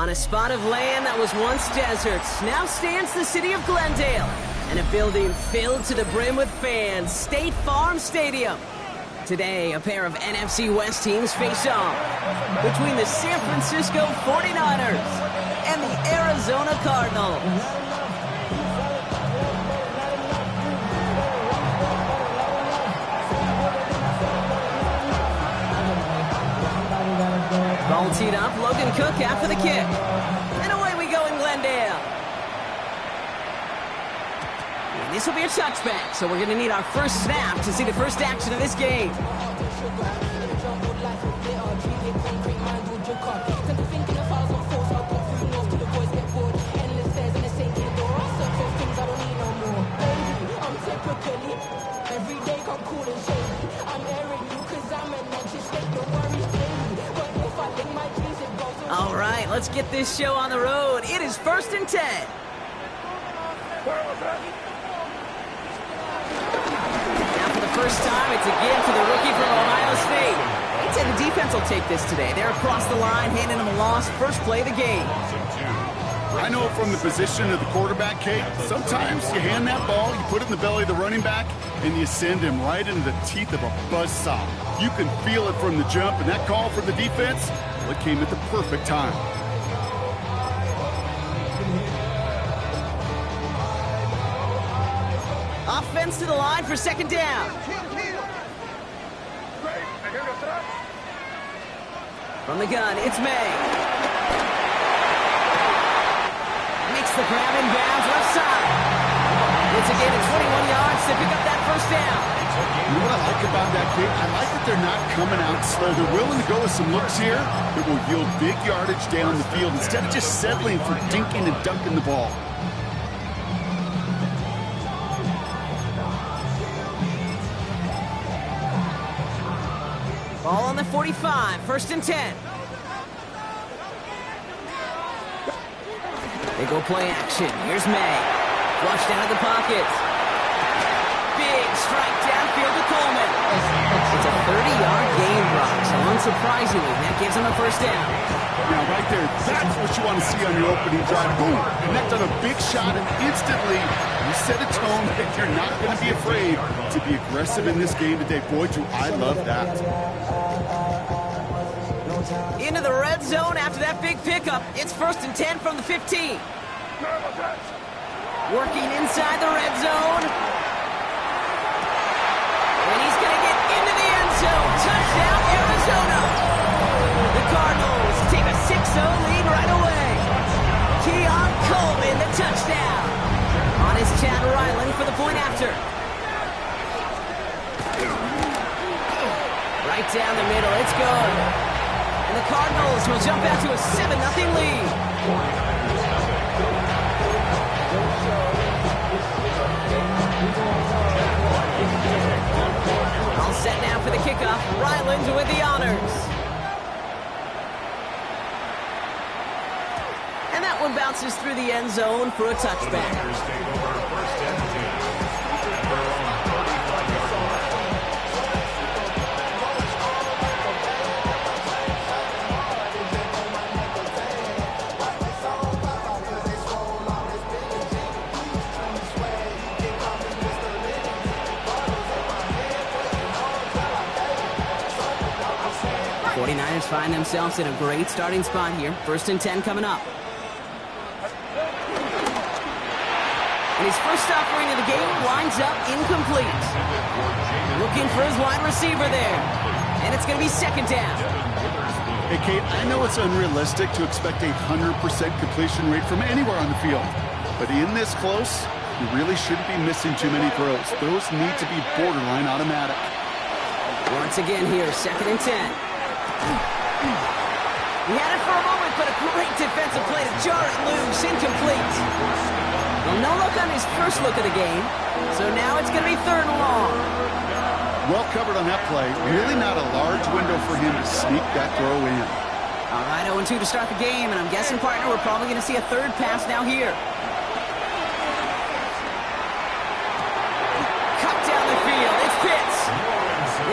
On a spot of land that was once deserts, now stands the city of Glendale, and a building filled to the brim with fans, State Farm Stadium. Today, a pair of NFC West teams face off between the San Francisco 49ers and the Arizona Cardinals. Ball teed up, Logan Cook after the kick. And away we go in Glendale. And this will be a touchback, so we're going to need our first snap to see the first action of this game. All right, let's get this show on the road. It is 1st and 10. Now for the first time, it's a give to the rookie from Ohio State. I'd say the defense will take this today. They're across the line, handing them a loss. First play of the game. I know from the position of the quarterback, Kate, sometimes you hand that ball, you put it in the belly of the running back, and you send him right into the teeth of a buzzsaw. You can feel it from the jump, and that call from the defense, well, it came at the perfect time. Offense to the line for 2nd down. From the gun, it's May. Makes the grab in bounds left side. It's a gain of 21 yards to pick up that first down. You know what I like about that, Kate? I like that they're not coming out slow. They're willing to go with some looks here that will yield big yardage down the field instead of just settling for dinking and dunking the ball. Ball on the 45, 1st and 10. They go play action. Here's May. Flushed out of the pocket. Big strike downfield to Coleman. It's a 30-yard gain, Brock, so unsurprisingly, that gives him a first down. Now, right there, that's what you want to see on your opening drive. Boom, connect on a big shot, and instantly you set a tone that you're not going to be afraid to be aggressive in this game today. Boy, do I love that. Into the red zone after that big pickup. It's 1st and 10 from the 15. Working inside the red zone. And he's going to get into the end zone. Touchdown, Arizona. The Cardinals take a 6-0 lead right away. Keon Coleman, the touchdown. On his Chad Ryland for the point after. Right down the middle. It's good. And the Cardinals will jump out to a 7-0 lead. All set now for the kickoff. Ryland with the honors. And that one bounces through the end zone for a touchback. 49ers find themselves in a great starting spot here. 1st and 10 coming up. And his first offering of the game winds up incomplete. Looking for his wide receiver there. And it's going to be 2nd down. Hey, Kate, I know it's unrealistic to expect a 100% completion rate from anywhere on the field. But in this close, you really shouldn't be missing too many throws. Those need to be borderline automatic. Once again here, 2nd and 10. He had it for a moment, but a great defensive play to jar it loose. Incomplete. Well, no look on his first look of the game, so now it's going to be 3rd and long. Well covered on that play. Really not a large window for him to sneak that throw in. All right, 0-2 to start the game, and I'm guessing, partner, we're probably going to see a 3rd pass now here. Cut down the field. It's Pitts.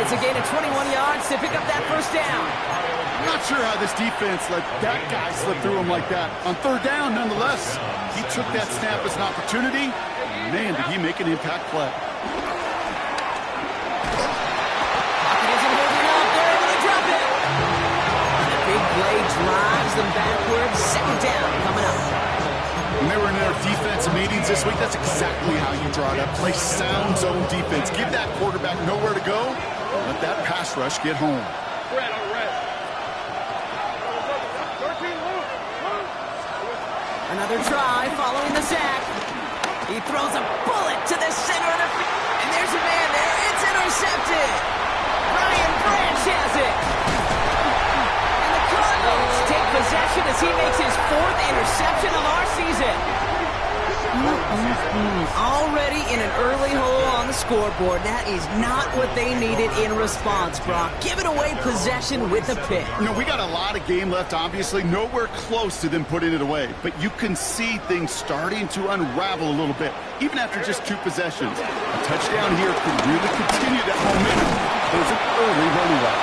It's a gain of 21 yards to pick up that first down. I'm not sure how this defense let that guy slip through him like that. On third down, nonetheless, he took that snap as an opportunity. Man, did he make an impact play. Pocket isn't holding up. They're able to drop it. And a big play drives them backwards. Second down coming up. When they were in their defensive meetings this week, that's exactly how you draw it up. Play sound zone defense. Give that quarterback nowhere to go. Let that pass rush get home. Another try following the sack. He throws a bullet to the center of the field. And there's a man there. It's intercepted. Brian Branch has it. And the Cardinals take possession as he makes his fourth interception of our season. Already in an early hole on the scoreboard. That is not what they needed in response, Brock. Giving away possession with a pick. You know, we got a lot of game left, obviously. Nowhere close to them putting it away. But you can see things starting to unravel a little bit, even after just 2 possessions. A touchdown here could really continue that momentum. There's an early running back.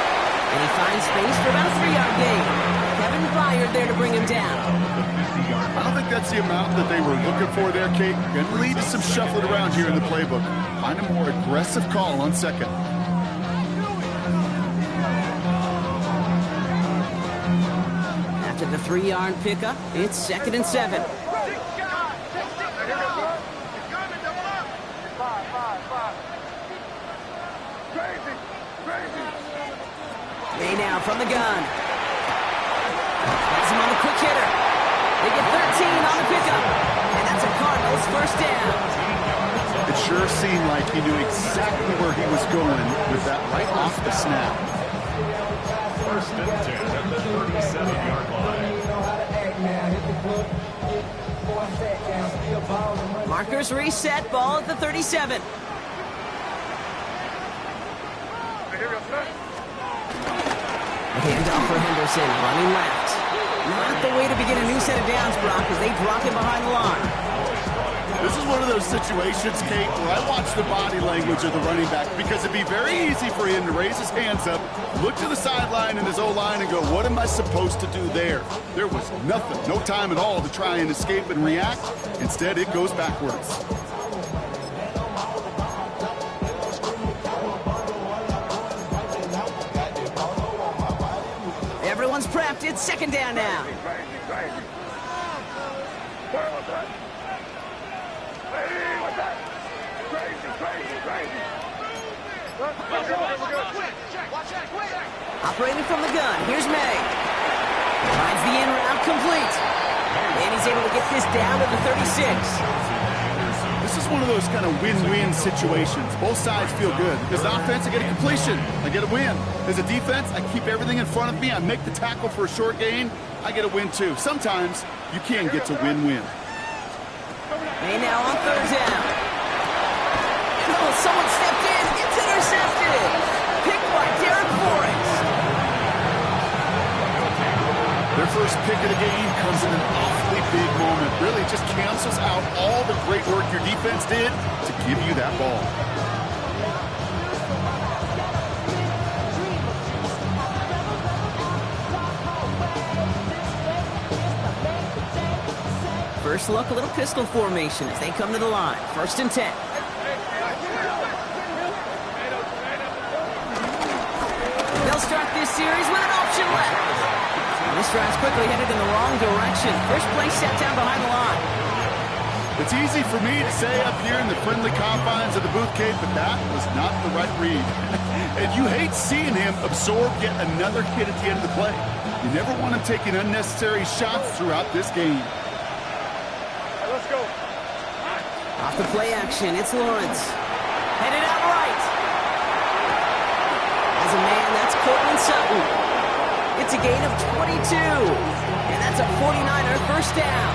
And he finds space for about a 3-yard gain. Kevin Byard there to bring him down. I don't think that's the amount that they were looking for there, Kate. Going to lead to some shuffling around here in the playbook. Find a more aggressive call on second. After the 3-yard pickup, it's 2nd and 7. May now from the gun. Has him on the quick hitter. They get 13 on the pickup. And that's a Cardinals first down. It sure seemed like he knew exactly where he was going with that right off the snap. First and 10 at the 37-yard line. Markers reset. Ball at the 37. Handoff for Henderson, running left. Not the way to begin a new set of downs, Brock, as they drop him behind the line. This is one of those situations, Kate, where I watch the body language of the running back because it'd be very easy for him to raise his hands up, look to the sideline and his O-line and go, what am I supposed to do there? There was nothing, no time at all to try and escape and react. Instead, it goes backwards. Everyone's prepped. It's 2nd down now. Operating from the gun. Here's May. Finds the in route complete. And he's able to get this down to the 36. This is one of those kind of win-win situations. Both sides feel good. As an offense, I get a completion. I get a win. As a defense, I keep everything in front of me. I make the tackle for a short gain. I get a win, too. Sometimes you can get to win-win. May now on 3rd down. Oh, someone stepped in. It's intercepted. Picked by Derek Forrest. Their first pick of the game comes in an awfully big moment. Really just cancels out all the great work your defense did to give you that ball. First look, a little pistol formation as they come to the line. 1st and 10. They'll start this series with an option left. This drive's quickly headed in the wrong direction. First play set down behind the line. It's easy for me to say up here in the friendly confines of the booth, Kate, but that was not the right read. And you hate seeing him absorb yet another hit at the end of the play. You never want him taking unnecessary shots throughout this game. Let's go. Off the play action, it's Lawrence. Headed out right. As a man, that's Courtland Sutton. It's a gain of 22. And that's a 49er first down.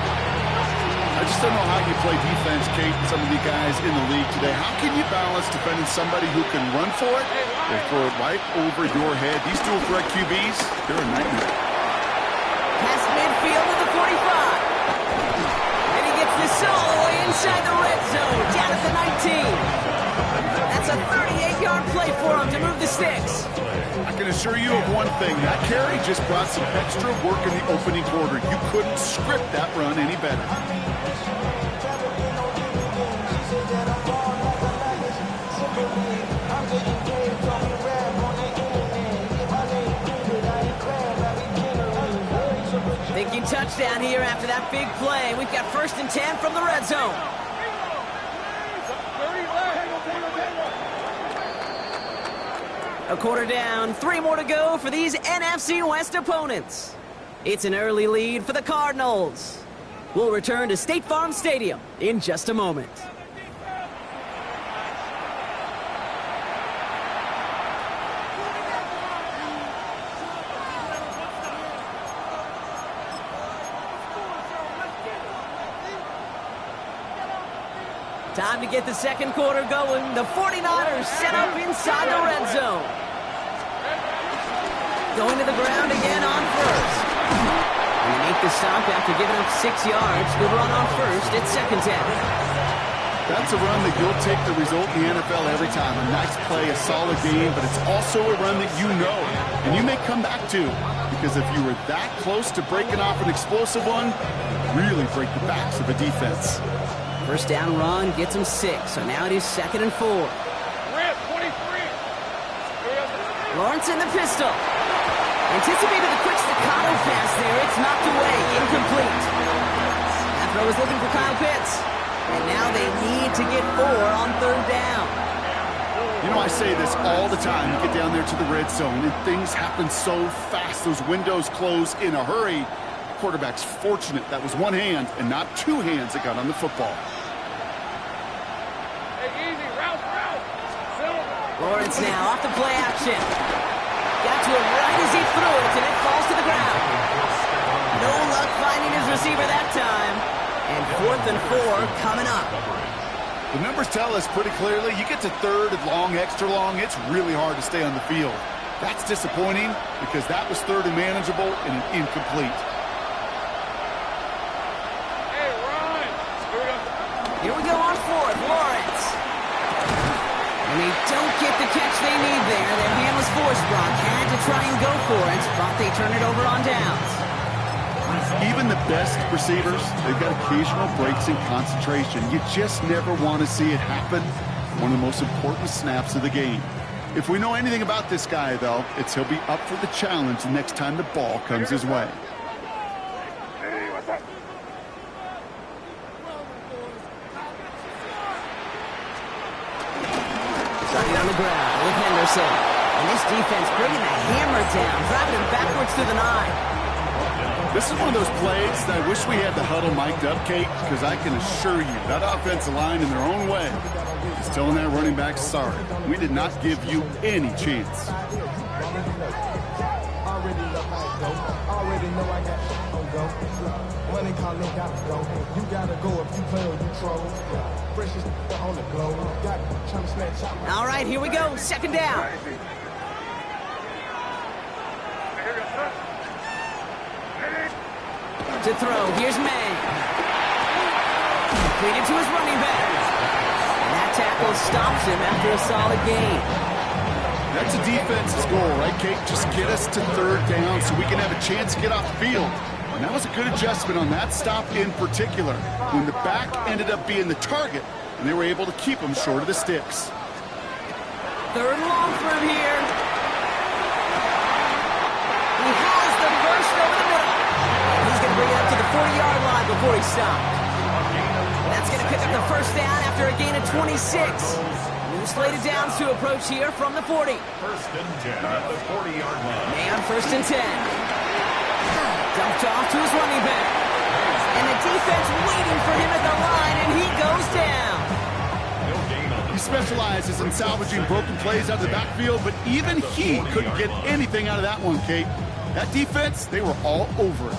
I just don't know how you play defense, Kate, some of the guys in the league today. How can you balance defending somebody who can run for it or throw it right over your head? These dual threat QBs, they're a nightmare. Past midfield to the 45. And he gets this all the way inside the red zone, down at the 19. That's a 38 6-yard play for him to move the sticks. I can assure you of one thing. That carry just brought some extra work in the opening quarter. You couldn't script that run any better. Thinking touchdown here after that big play. We've got 1st and 10 from the red zone. A quarter down, 3 more to go for these NFC West opponents. It's an early lead for the Cardinals. We'll return to State Farm Stadium in just a moment. Time to get the second quarter going. The 49ers set up inside the red zone. Going to the ground again on 1st. And they make the stop after giving up 6 yards. Good run on 1st. It's 2nd down. That's a run that you'll take the result in the NFL every time. A nice play, a solid game, but it's also a run that you know and you may come back to, because if you were that close to breaking off an explosive one, really break the backs of a defense. 1st down run gets him 6, so now it is 2nd and 4. Lawrence in the pistol. Anticipated a quick staccato pass there. It's knocked away, incomplete. That throw is looking for Kyle Pitts. And now they need to get 4 on 3rd down. You know, I say this all the time. You get down there to the red zone, and things happen so fast. Those windows close in a hurry. Quarterback's fortunate that was one hand and not 2 hands that got on the football. Lawrence now off the play action. Got to him right as he threw it, and it falls to the ground. No luck finding his receiver that time. And 4th and 4 coming up. The numbers tell us pretty clearly, you get to 3rd and long, extra long, it's really hard to stay on the field. That's disappointing because that was 3rd and manageable and an incomplete. Here we go on 4th, Lawrence. And they don't get the catch they need there. Their hand was forced, Brock. Had to try and go for it, but they turn it over on downs. Even the best receivers, they've got occasional breaks in concentration. You just never want to see it happen. One of the most important snaps of the game. If we know anything about this guy, though, it's he'll be up for the challenge the next time the ball comes his way. Starting on the ground with Henderson. And this defense bringing the hammer down, driving him backwards to the 9. This is one of those plays that I wish we had the huddle mic'd up, Kate, because I can assure you that offensive line in their own way is telling that running back, sorry, we did not give you any chance. All right, here we go. 2nd down. To throw, here's May. Completed to his running back. And that tackle stops him after a solid gain. That's a defense's goal, right, Kate? Just get us to 3rd down so we can have a chance to get off the field. And that was a good adjustment on that stop in particular, when the back ended up being the target, and they were able to keep him short of the sticks. 3rd and long for him here. He has the first over the middle. He's going to bring it up to the 40-yard line before he stopped. That's going to pick up the 1st down after a gain of 26. New slated downs to approach here from the 40. 1st and 10 at the 40-yard line. May on 1st and 10. Dumped off to his running back. And the defense waiting for him at the line, and he goes down. He specializes in salvaging broken plays out of the backfield, but even he couldn't get anything out of that one, Kate. That defense, they were all over it.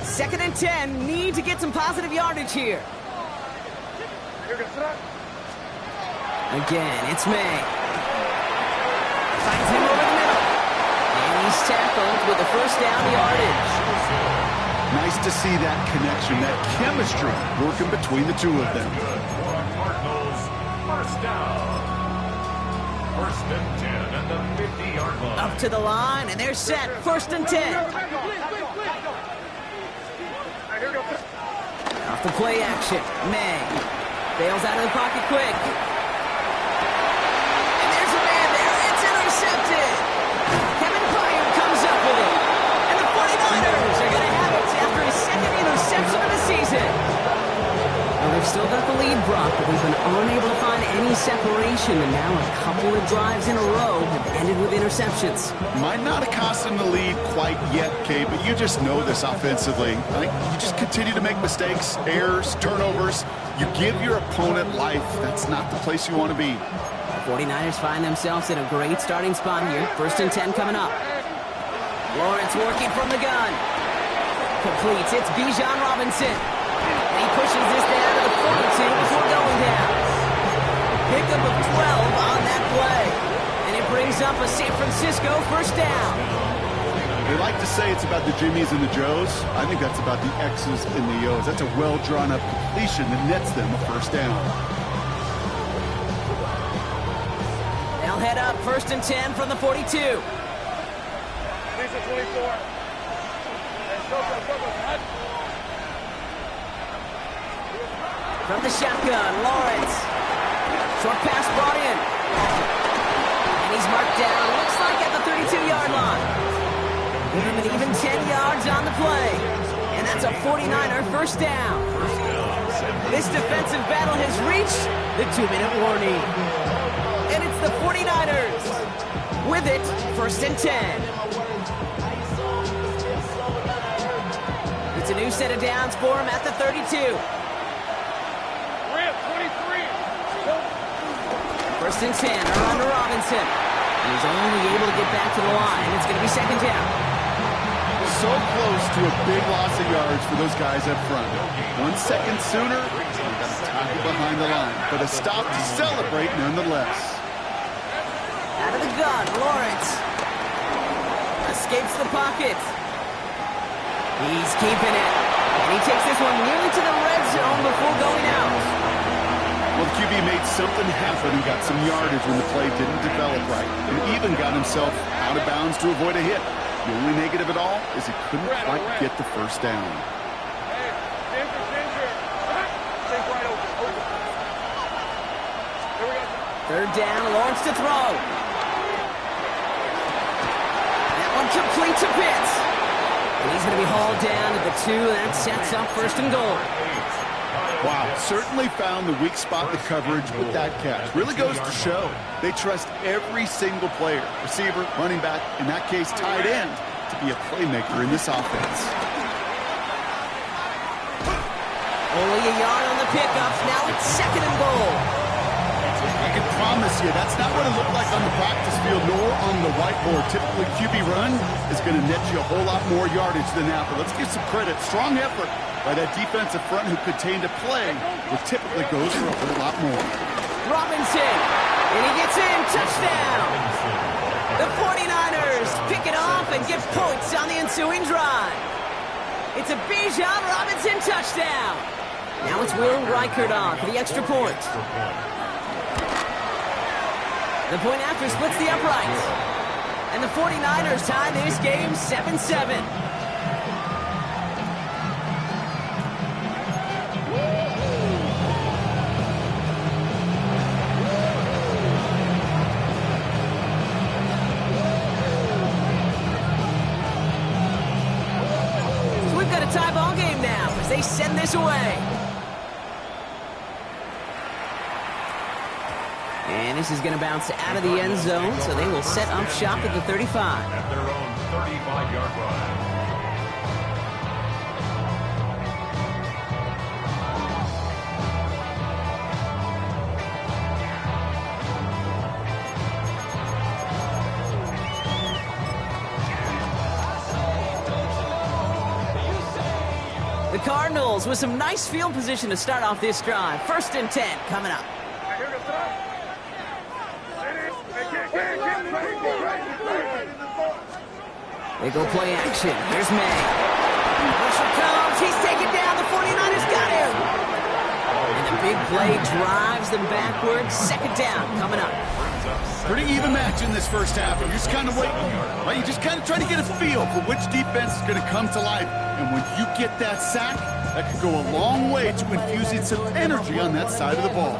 2nd and 10, need to get some positive yardage here. Again, it's May. Finds him over the middle. And he's tackled with the 1st down yardage. Nice to see that connection, that chemistry working between the two of them. Cardinals, 1st down. First and 10 at the 50-yard line. Up to the line, and they're set. First and 10. Off the play action. May bails out of the pocket quick. And there's a man there. It's intercepted. Kevin Byard comes up with it. And the 49ers are going to have it after his second interception of the season. Well, they've still got the lead, Brock, but they've been unable to find any separation. And now a couple of drives in a row have ended with interceptions. Might not have cost them the lead quite yet, Kate, but you just know this offensively. Like, you just continue to make mistakes, errors, turnovers. You give your opponent life. That's not the place you want to be. The 49ers find themselves in a great starting spot here. First and 10 coming up. Lawrence working from the gun. Completes. It's Bijan Robinson. And he pushes this down to the 42 before going down. Pickup of 12 on that play. And it brings up a San Francisco first down. They like to say it's about the Jimmies and the Joes. I think that's about the X's and the O's. That's a well-drawn-up completion that nets them a first down. They'll head up first and 10 from the 42. Lisa 24. From the shotgun, Lawrence. Short pass brought in. And he's marked down, looks like at the 32-yard line. Give him an even 10 yards on the play. And that's a 49er first down. This defensive battle has reached the 2-minute warning. And it's the 49ers. With it, first and 10. It's a new set of downs for him at the 32. First and 10, around to Robinson. And he's only able to get back to the line. It's going to be second down. So close to a big loss of yards for those guys up front. 1 second sooner, they've got to tackle behind the line. But a stop to celebrate nonetheless. Out of the gun, Lawrence. Escapes the pocket. He's keeping it. And he takes this one nearly to the red zone before going out. Well, the QB made something happen and got some yardage when the play didn't develop right, and even got himself out of bounds to avoid a hit. The only negative at all is he couldn't quite get the first down. Third down, Lawrence to throw. That one complete to Pitts. And he's going to be hauled down to the 2, and that sets up first and goal. Wow, certainly found the weak spot in the coverage with that catch. Really goes to show they trust every single player, receiver, running back, in that case tight end, to be a playmaker in this offense. Only a yard on the pickups. Now it's second and goal. I can promise you that's not what it looked like on the practice field nor on the whiteboard. Typically, QB run is going to net you a whole lot more yardage than that. But let's give some credit. Strong effort by that defensive front who contained a play that typically goes for a whole lot more. Robinson, and he gets in. Touchdown. The 49ers pick it off and get points on the ensuing drive. It's a Bijan Robinson touchdown. Now it's Will Reichard on for the extra point. The point after splits the uprights. And the 49ers tie this game 7-7. So we've got a tie ball game now as they send this away. And this is going to bounce out of the end zone, so they will set up shop at the 35. At their own 35-yard line. The Cardinals with some nice field position to start off this drive. First and 10 coming up. They go play action. Here's May. Pressure comes. He's taken down. The 49ers got him. And the big play drives them backwards. Second down coming up. Pretty even match in this first half. You're just kind of waiting, right? You just kind of try to get a feel for which defense is going to come to life. And when you get that sack, that could go a long way to infusing some energy on that side of the ball.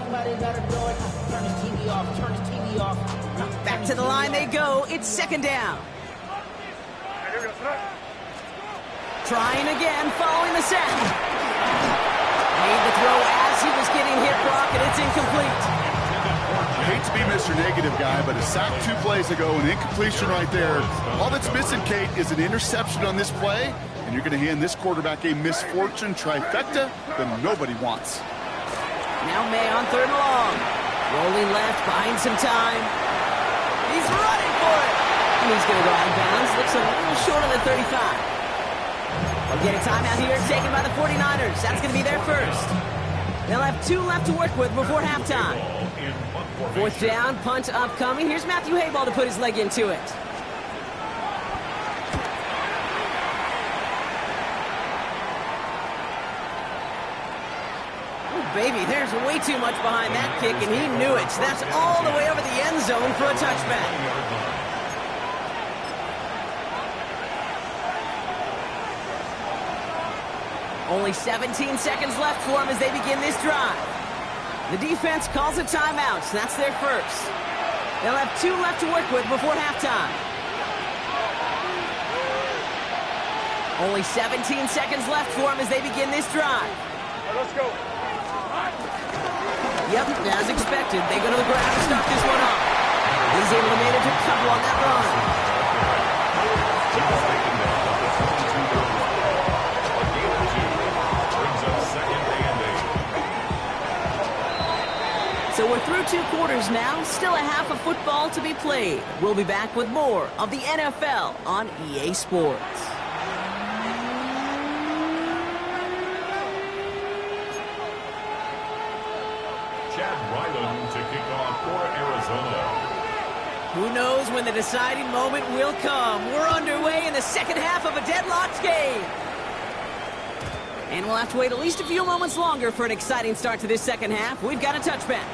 Back to the line they go. It's second down. Trying again, following the sack. Made the throw as he was getting hit, Brock, and it's incomplete. I hate to be Mr. Negative guy, but a sack 2 plays ago, an incompletion right there. All that's missing, Kate, is an interception on this play, and you're going to hand this quarterback a misfortune trifecta that nobody wants. Now May on third and long. Rolling left, buying some time. He's running for it. And he's going to go out of bounds. Looks a little short on the 35. They'll get a timeout here taken by the 49ers. That's going to be their first. They'll have 2 left to work with before halftime. Fourth down, punt upcoming. Here's Matthew Hayball to put his leg into it. Oh, baby, there's way too much behind that kick, and he knew it. That's all the way over the end zone for a touchback. Only 17 seconds left for them as they begin this drive. The defense calls a timeout, so that's their first. They'll have 2 left to work with before halftime. Only 17 seconds left for them as they begin this drive. Let's go. Yep, as expected, they go to the ground to start this one off. He's able to manage a couple on that run. So we're through 2 quarters now, still a half of football to be played. We'll be back with more of the NFL on EA Sports. Chad Ryland to kick off for Arizona. Who knows when the deciding moment will come. We're underway in the second half of a deadlocked game. And we'll have to wait at least a few moments longer for an exciting start to this second half. We've got a touchback.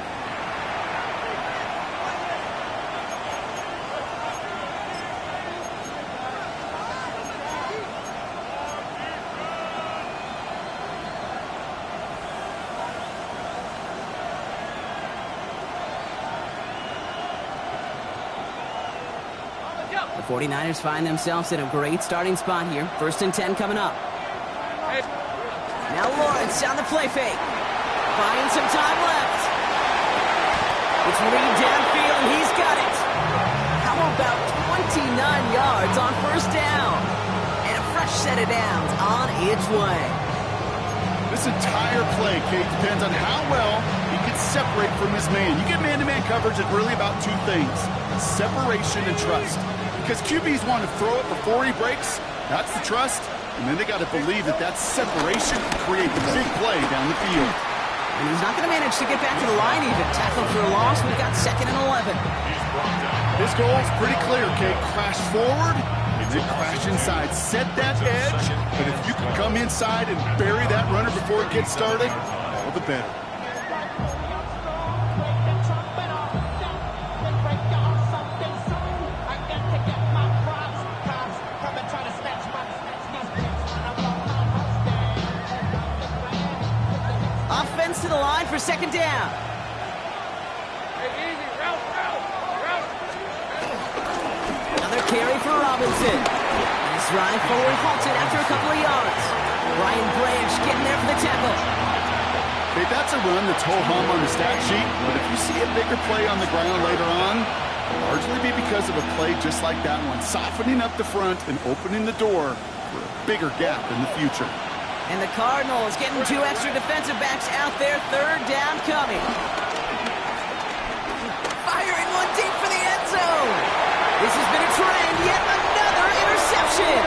The 49ers find themselves in a great starting spot here. 1st and 10 coming up. Now Lawrence on the play fake. Buying some time left. It's Reed downfield, and he's got it. How about 29 yards on 1st down? And a fresh set of downs on its way. This entire play, Kate, depends on how well he can separate from his man. You get man-to-man coverage, it's really about 2 things: separation and trust. Because QBs want to throw it before he breaks. That's the trust. And then they got to believe that that separation can create the big play down the field. And he's not going to manage to get back to the line even. Tackled for a loss. We've got 2nd and 11. His goal is pretty clear, Kate. Crash forward and then crash inside. Set that edge. But if you can come inside and bury that runner before it gets started, all the better. To the line for 2nd down. Another carry for Robinson. This drive forward halted after a couple of yards. Brian Branch getting there for the tackle. Okay, that's a run that's ho-hum on the stat sheet, but if you see a bigger play on the ground later on, it'll largely be because of a play just like that one, softening up the front and opening the door for a bigger gap in the future. And the Cardinals getting 2 extra defensive backs out there. 3rd down coming. Firing one deep for the end zone. This has been a trend. Yet another interception.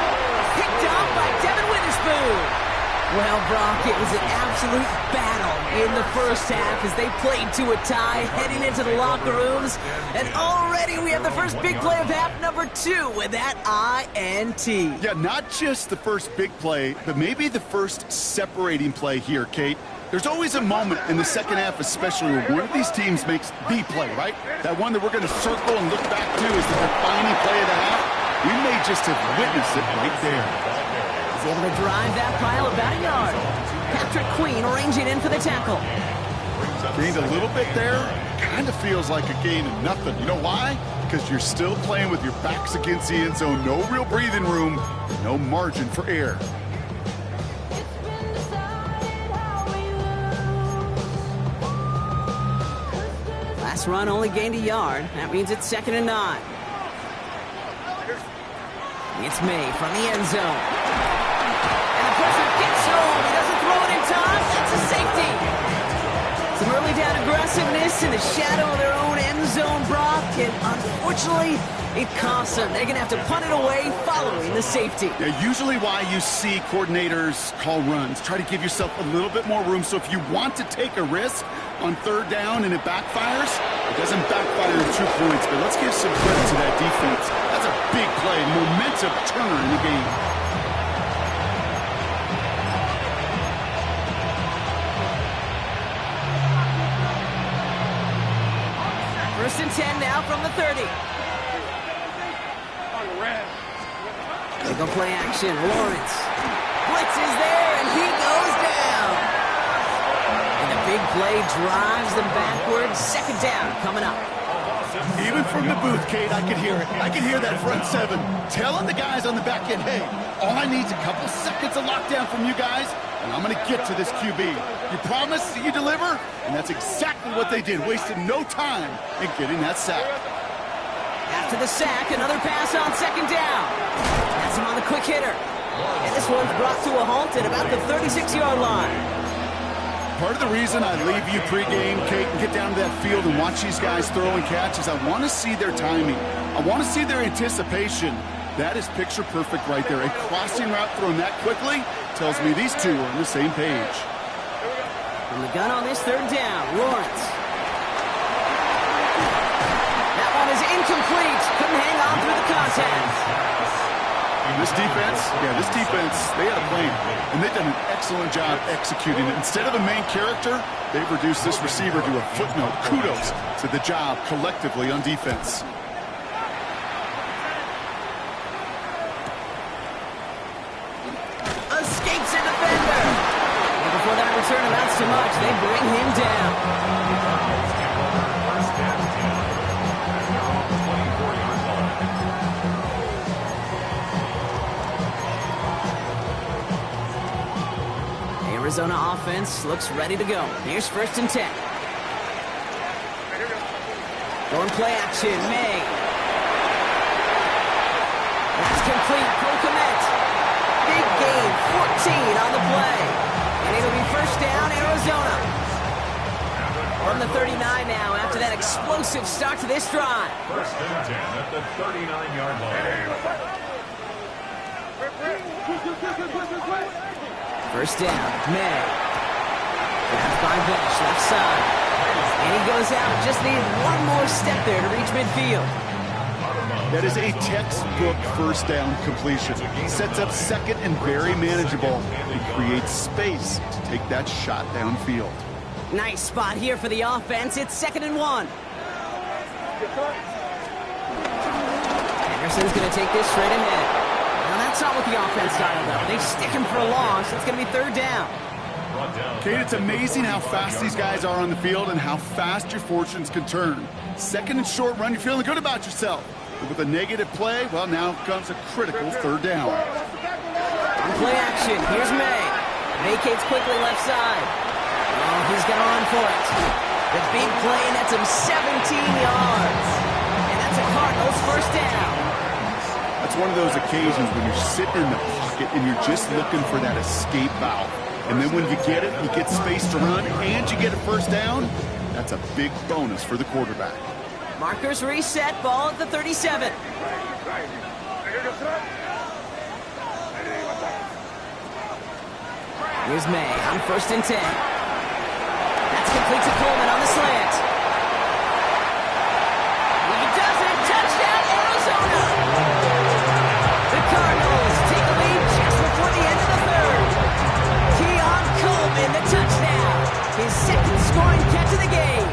Picked off by Devin Witherspoon. Well, Brock, it was an absolute battle in the first half as they played to a tie, heading into the locker rooms. And already we have the first big play of half number 2 with that INT. Yeah, not just the first big play, but maybe the first separating play here, Kate. There's always a moment in the second half, especially when one of these teams makes the play, right? That one that we're going to circle and look back to is the defining play of the half. We may just have witnessed it right there. He's able to drive that pile about a yard. Patrick Queen arranging in for the tackle. Gained a little bit there. Kind of feels like a gain of nothing. You know why? Because you're still playing with your backs against the end zone. No real breathing room. No margin for error. Last run only gained a yard. That means it's 2nd and 9. It's May from the end zone. And the pressure gets home. He doesn't throw it in time. That's a safety. Some early down aggressiveness in the shadow of their own end zone block, and unfortunately, it costs them. They're going to have to punt it away following the safety. Yeah, usually why you see coordinators call runs. Try to give yourself a little bit more room, so if you want to take a risk on 3rd down and it backfires, it doesn't backfire in 2 points, but let's give some credit to that defense. That's a big play, momentum turner in the game. First and 10 now from the 30. They go play action. Lawrence. Blitz is there, and he goes down. And the big play drives them backwards. 2nd down coming up. Even from the booth, Kate, I could hear it. I could hear that front 7 telling the guys on the back end, hey, all I need is a couple seconds of lockdown from you guys, and I'm going to get to this QB. You promise that you deliver? And that's exactly what they did. Wasted no time in getting that sack. After the sack, another pass on 2nd down. That's him on the quick hitter. And this one's brought to a halt at about the 36-yard line. Part of the reason I leave you pregame, Kate, and get down to that field and watch these guys throw and catch is I want to see their timing. I want to see their anticipation. That is picture perfect right there. A crossing route thrown that quickly tells me these two are on the same page. From the gun on this 3rd down, Lawrence. That one is incomplete. Couldn't hang on through the contact. This defense, they had a plan, and they've done an excellent job executing it. Instead of a main character, they've reduced this receiver to a footnote. Kudos to the job collectively on defense. Escapes a defender. And before that return amounts to much, they bring him down. Arizona offense looks ready to go. Here's 1st and 10. Going play action, May. That's complete. Kokomet. Big gain, 14 on the play. And it'll be 1st down, Arizona. From the 39 now after that explosive start to this drive. 1st and 10 at the 39-yard line. 1st down, May. Grabbed by Bush, left side. And he goes out, just needed one more step there to reach midfield. That is a textbook 1st down completion. Sets up 2nd and very manageable. It creates space to take that shot downfield. Nice spot here for the offense. It's 2nd and 1. Anderson's going to take this straight ahead. Now, that's not what the offense style, though. They stick him for a loss. It's going to be 3rd down. Kate, it's amazing how fast these guys are on the field and how fast your fortunes can turn. 2nd and short run, you're feeling good about yourself. But with a negative play, well, now comes a critical 3rd down. On play action, here's May. Vacates quickly left side. Oh, he's going to run for it. The big play nets him 17 yards. And that's a Cardinals 1st down. That's one of those occasions when you're sitting in the pocket and you're just looking for that escape valve. And then when you get it, you get space to run, and you get a 1st down, that's a big bonus for the quarterback. Markers reset, ball at the 37. Here's May on 1st and 10. That's complete to Coleman on the slant. He does it! Touchdown, Arizona! The Cardinals take the lead just before the end of the 3rd. Keon Coleman, the touchdown. scoring catch of the game.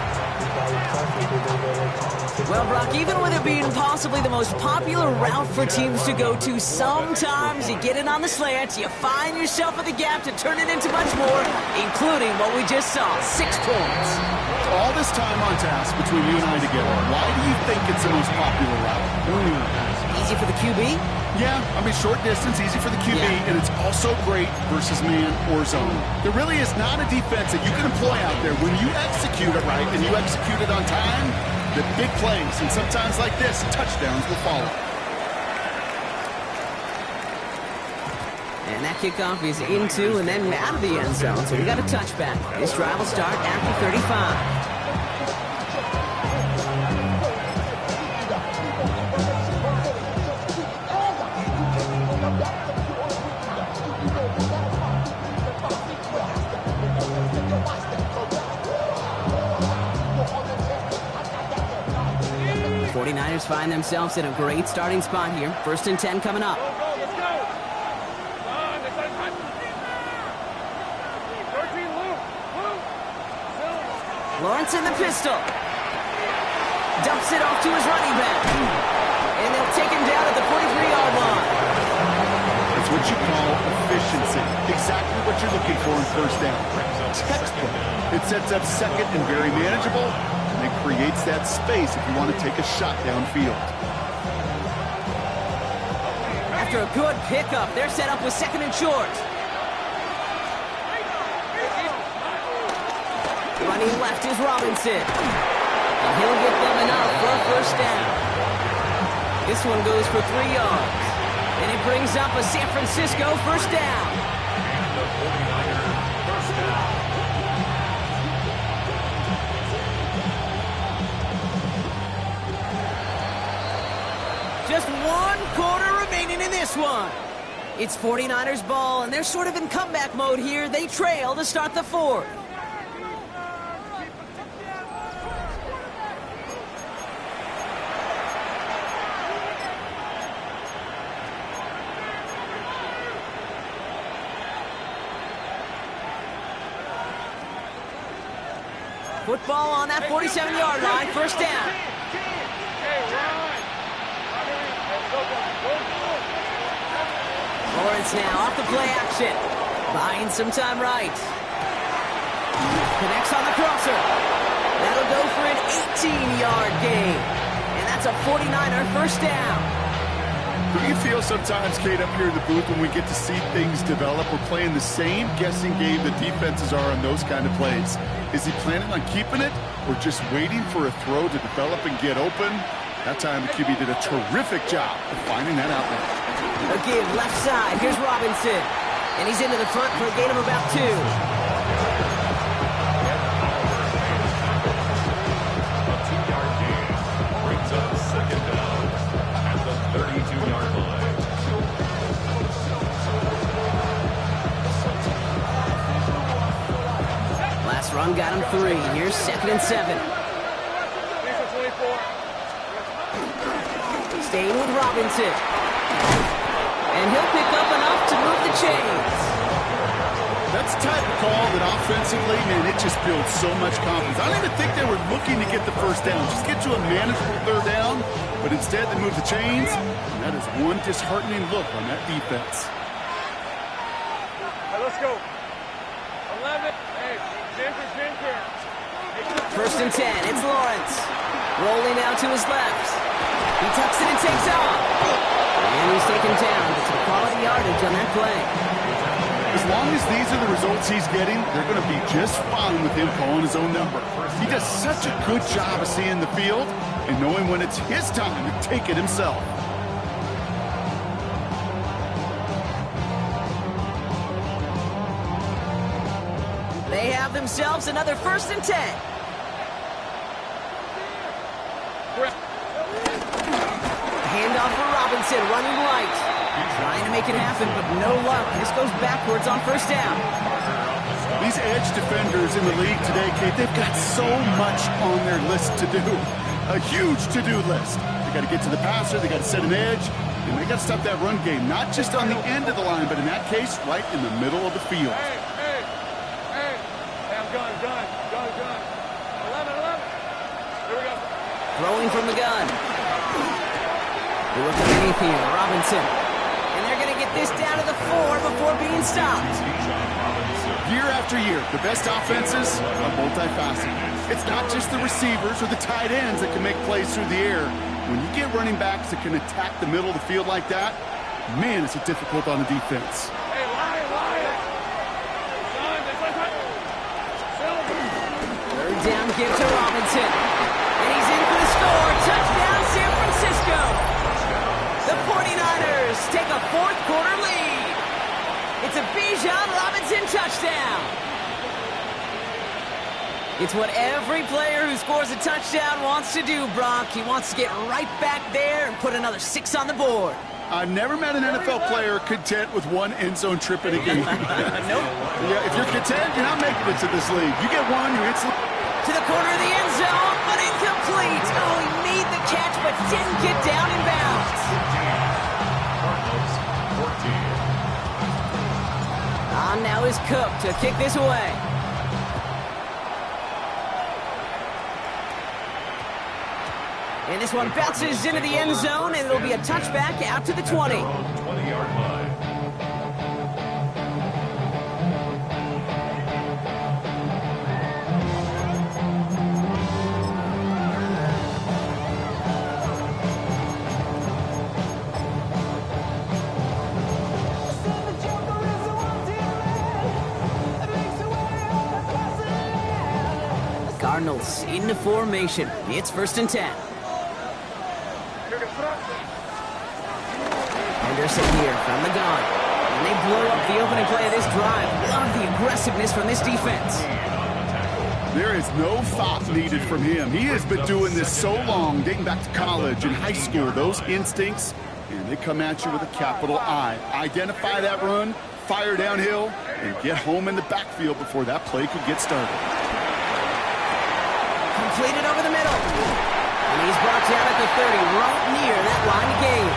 Well, Brock, even with it being possibly the most popular route for teams to go to, sometimes you get it on the slant, you find yourself at the gap to turn it into much more, including what we just saw, 6 points. All this time on task between you and I together, why do you think it's the most popular route? Easy for the QB? Yeah, I mean, short distance, easy for the QB, and it's also great versus man or zone. There really is not a defense that you can employ out there when you execute it right and you execute it on time, the big plays, and sometimes like this, touchdowns will follow. And that kickoff is into and then out of the end zone, so we got a touchback. This drive will start after 35. 49ers find themselves in a great starting spot here. 1st and 10 coming up. Let's go. Lawrence in the pistol. Dumps it off to his running back. And they'll take him down at the 43-yard line. It's what you call efficiency. Exactly what you're looking for in 1st down. Textbook. It sets up 2nd and very manageable. And it creates that space if you want to take a shot downfield. After a good pickup, they're set up with 2nd and short. Running left is Robinson. And he'll get them enough for a 1st down. This one goes for 3 yards. And it brings up a San Francisco 1st down. And the 49ers 1st down. Just 1 quarter remaining in this one. It's 49ers ball, and they're sort of in comeback mode here. They trail to start the 4th. Football on that 47-yard line, 1st down. Lawrence now off the play action. Buying some time right. Connects on the crosser. That'll go for an 18-yard gain. And that's a 49er 1st down. Do you feel sometimes, Kate, up here in the booth when we get to see things develop? We're playing the same guessing game the defenses are on those kind of plays. Is he planning on keeping it or just waiting for a throw to develop and get open? That time the QB did a terrific job of finding that outlet. Again, left side. Here's Robinson. And he's into the front for a gain of about 2. A 2-yard gain brings up 2nd down at the 32-yard line. Last run got him 3. Here's 2nd and 7. Staying with Robinson. And he'll pick up enough to move the chains. That's the type of call that offensively, man, it just builds so much confidence. I don't even think they were looking to get the 1st down. Just get to a manageable 3rd down. But instead, they move the chains. And that is one disheartening look on that defense. All right, let's go. 11. Hey, Ginger. 1st and 10. It's Lawrence. Rolling out to his left. He tucks it and takes off. And he's taken down. It's a quality yardage on that play. As long as these are the results he's getting, they're going to be just fine with him calling his own number. He does such a good job of seeing the field and knowing when it's his time to take it himself. They have themselves another 1st and 10. Handoff for Robinson, running right. Trying to make it happen, but no luck. This goes backwards on 1st down. These edge defenders in the league today, Kate, they've got so much on their list to do. A huge to-do list. They got to get to the passer, they got to set an edge, and they got to stop that run game, not just on the end of the line, but in that case, right in the middle of the field. Hey, I'm gun. Throwing from the gun. We look underneath here, Robinson. And they're going to get this down to the 4 before being stopped. Year after year, the best offenses are multifaceted. It's not just the receivers or the tight ends that can make plays through the air. When you get running backs that can attack the middle of the field like that, man, it's difficult on the defense. Hey, Lion! Third down give to Robinson. And he's in for the score. Touchdown, San Francisco. The 49ers take a fourth-quarter lead. It's a Bijan Robinson touchdown. It's what every player who scores a touchdown wants to do, Brock. He wants to get right back there and put another 6 on the board. I've never met an NFL player content with one end zone trip in a game. Nope. Yeah, if you're content, you're not making it to this league. You get one, you're instantly... To the corner of the end zone, but incomplete. Oh, he made the catch, but didn't get down in bounds. Cardinals 14. On now is Cook to kick this away. And this one bounces into the end zone, and it'll be a touchback out to the 20. 20-yard line. Cardinals into formation. It's 1st and 10. Henderson here from the gun. And they blow up the opening play of this drive. Love the aggressiveness from this defense. There is no thought needed from him. He has been doing this so long, dating back to college and high school. Those instincts, and they come at you with a capital I. Identify that run, fire downhill, and get home in the backfield before that play could get started. Completed over the middle. And he's brought down at the 30, right near that line of game.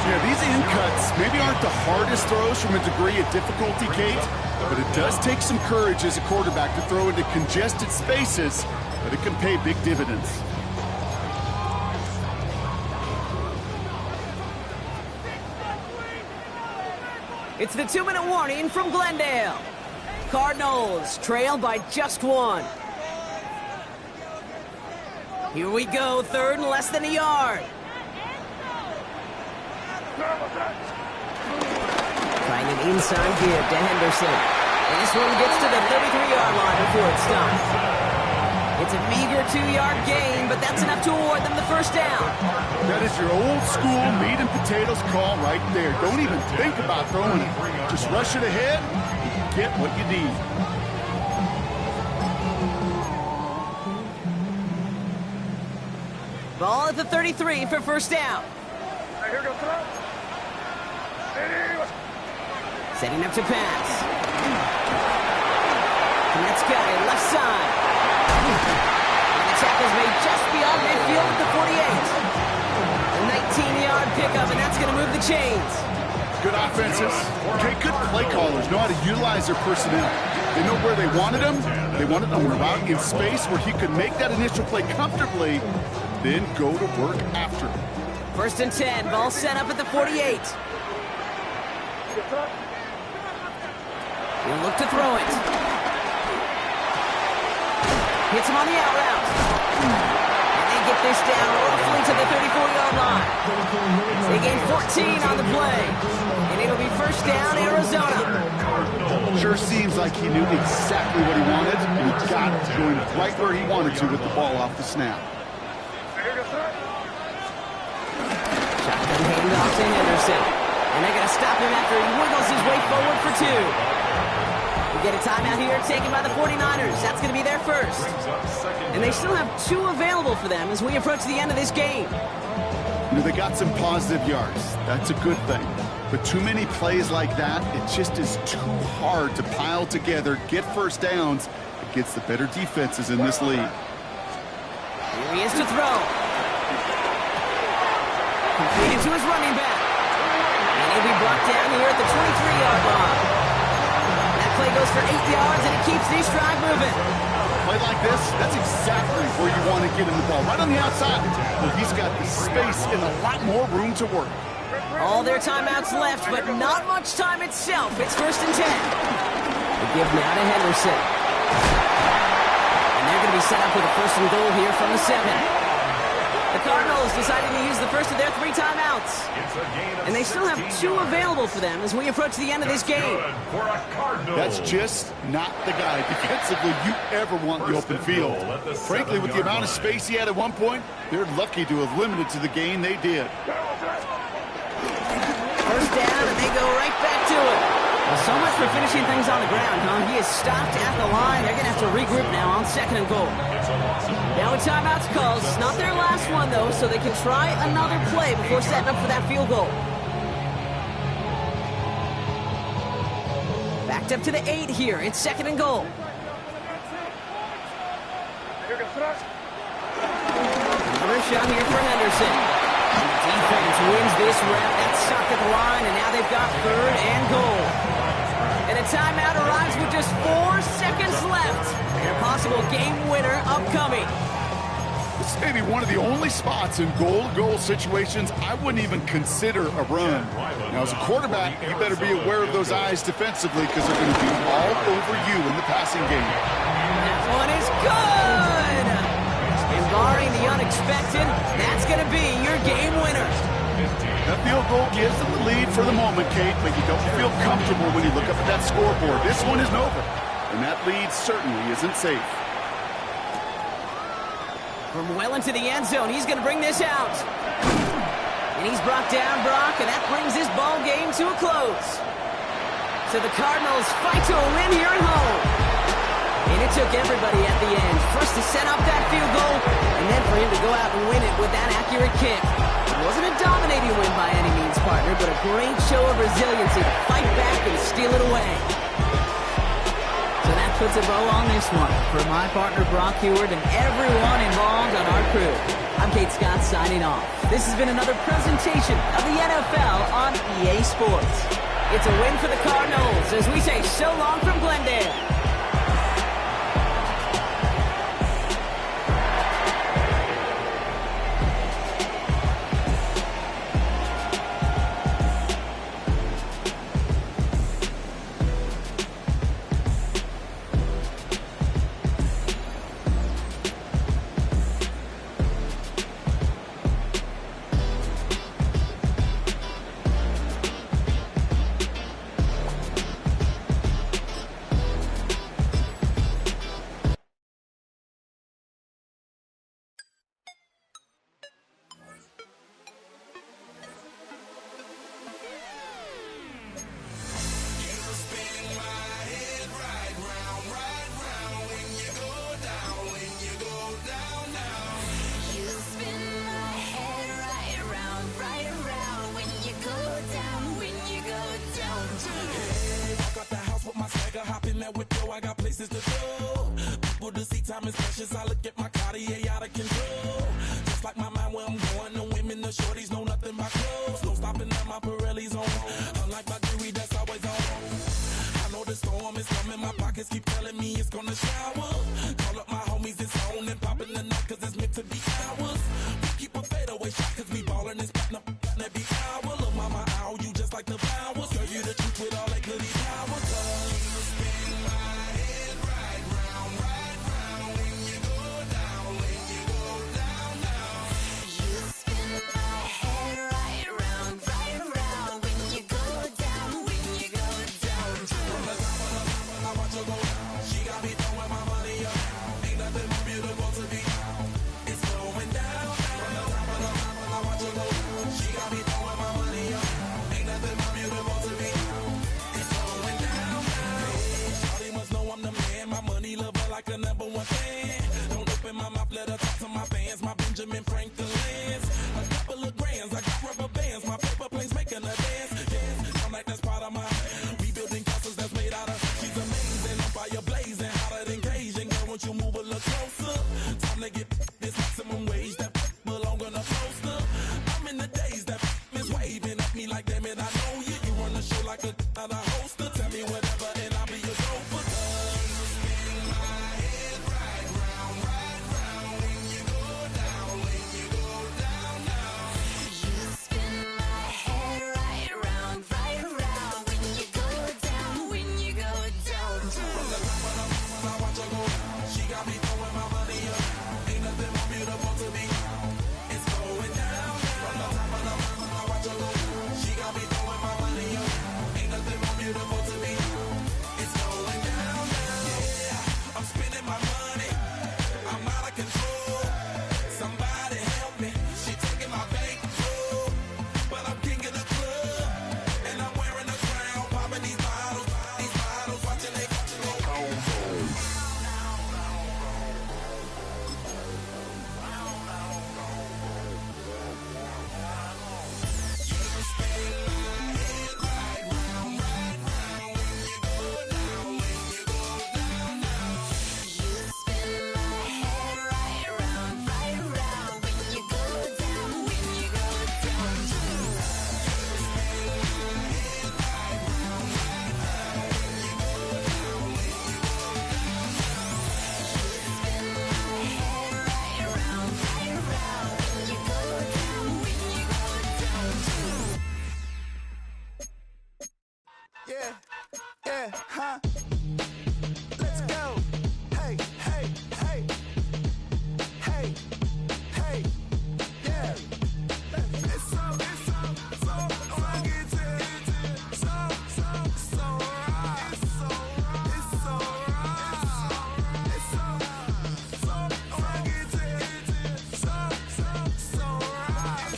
Yeah, these in cuts maybe aren't the hardest throws from a degree of difficulty, Kate, but it does take some courage as a quarterback to throw into congested spaces, but it can pay big dividends. It's the 2-minute warning from Glendale. Cardinals trail by just 1. Here we go, 3rd and less than a yard. Trying an inside give to Henderson. And this one gets to the 33-yard line before it's stopped. It's a meager 2-yard gain, but that's enough to award them the 1st down. That is your old school meat and potatoes call right there. Don't even think about throwing it. Just rush it ahead and get what you need. Ball at the 33 for 1st down. Setting up to pass. And that's got it, left side. And the tackle's made just beyond midfield at the 48. A 19-yard pickup, and that's going to move the chains. Good offenses. Okay, good play callers know how to utilize their personnel. They know where they wanted them. They wanted them out in space where he could make that initial play comfortably, then go to work after. 1st and 10, ball set up at the 48. He'll look to throw it. Hits him on the out route. And they get this down roughly to the 34-yard line. They gain 14 on the play. And it'll be 1st down, Arizona. Sure seems like he knew exactly what he wanted, and he got it going right where he wanted to with the ball off the snap. Shotgun handed off to Henderson. And they're going to stop him after he wiggles his way forward for 2. We get a timeout here taken by the 49ers. That's going to be their 1st. And they still have 2 available for them as we approach the end of this game. You know, they got some positive yards. That's a good thing. But too many plays like that, it just is too hard to pile together, get 1st downs against the better defenses in this league. Here he is to throw. Completed to his running back. And he'll be brought down here at the 23-yard line. That play goes for 8 yards, and it keeps this drive moving. Play like this, that's exactly exactly where you want to get in the ball, right on the outside, where he's got the space and a lot more room to work. All their timeouts left, but not much time itself. It's 1st and 10. They give now to Henderson. And they're going to be set up with a 1st and goal here from the 7. The Cardinals decided to use the first of their 3 timeouts. And they still have 2 available for them as we approach the end of this game. That's just not the guy defensively you ever want in the open field. Frankly, with the amount of space he had at one point, they're lucky to have limited to the gain they did. First down, and they go right back to it. Well, so much for finishing things on the ground, huh? He is stopped at the line. They're going to have to regroup now on 2nd and goal. Now a timeout's called. It's not their last one, though, so they can try another play before setting up for that field goal. Backed up to the 8 here. It's 2nd and goal. Another shot here for Henderson. Defense wins this rep. That's stopped at the line, and now they've got 3rd and goal. And a timeout arrives with just 4 seconds left. And a possible game winner upcoming. This may be one of the only spots in goal-to-goal situations I wouldn't even consider a run. Now, as a quarterback, you better be aware of those eyes defensively because they're going to be all over you in the passing game. That one is good! And barring the unexpected, that's going to be your game winner. That field goal gives them the lead for the moment, Kate, but you don't feel comfortable when you look up at that scoreboard. This one isn't over, and that lead certainly isn't safe. From well into the end zone, he's going to bring this out. And he's brought down Brock, and that brings this ball game to a close. So the Cardinals fight to a win here at home. And it took everybody at the end. First to set up that field goal, and then for him to go out and win it with that accurate kick. It wasn't a dominating win by any means, partner, but a great show of resiliency to fight back and steal it away. So that puts a bow on this one. For my partner, Brock Huard, and everyone involved on our crew, I'm Kate Scott signing off. This has been another presentation of the NFL on EA Sports. It's a win for the Cardinals as we say so long from Glendale. I got places to go. People to see, time is precious. I look at my Cartier out of control. Just like my mind where I'm going. The women, the shorties know nothing but clothes. No stopping at my Pirelli's on. Unlike my jewelry that's always on. I know the storm is coming. My pockets keep telling me it's gonna shower. Call up my homies, it's on and popping the night cause it's meant to be ours. We keep a fadeaway shot cause we ballin' and spittin' up every hour. Look, mama, ow, you just like the flowers. Girl, you the truth with all that goody power. She got me throwing my money up. Ain't nothing more beautiful to me. It's going down, from the top of the mountain. I watch her go. She got me throwing my money up. Ain't nothing more beautiful to me. It's going down, yeah. I'm spending my money. I'm out of control. Somebody help me. She taking my bankroll, but I'm king of the club, and I'm wearing a crown. Popping these bottles, watching they go. Yeah, huh? Let's go. Hey, hey, hey. Hey, hey, yeah. It's so I get it. So right. It's so right. It's so I get it. So right.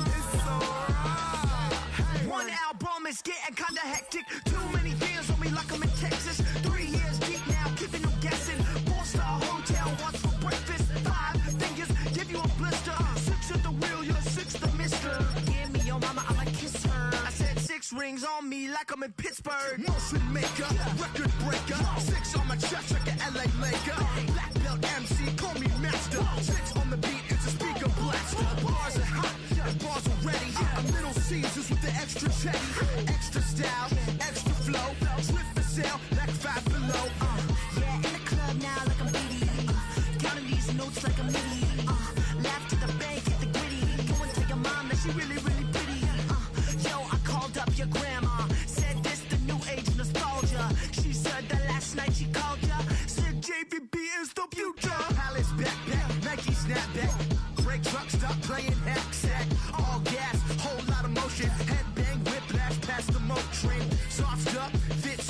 It's so right. One album is getting kinda hectic. Too many fans on me like I'm in Texas. 3 years deep now, keeping them guessing. 4-star hotel, what's for breakfast? 5 fingers, give you a blister. 6 at the wheel, you're 6 the mister. Give me your mama, I'ma kiss her. I said 6 rings on me like I'm in Pittsburgh. Motion maker, record breaker. 6 on my chest like an LA Laker. Black belt MC, call me master. 6 on the beat, it's a speaker blaster. Bars are hot, and bars are ready. A Little Caesars with the extra check. Extra style, extra flow. Swift for sale, like 5 below. Yeah, in the club now like I'm Diddy. Counting these notes like I'm Nitty. Laugh to the bank, hit the gritty. Go and tell your mom that she really, really pretty. Yo, I called up your grandma. Said this the new age nostalgia. She said that last night she called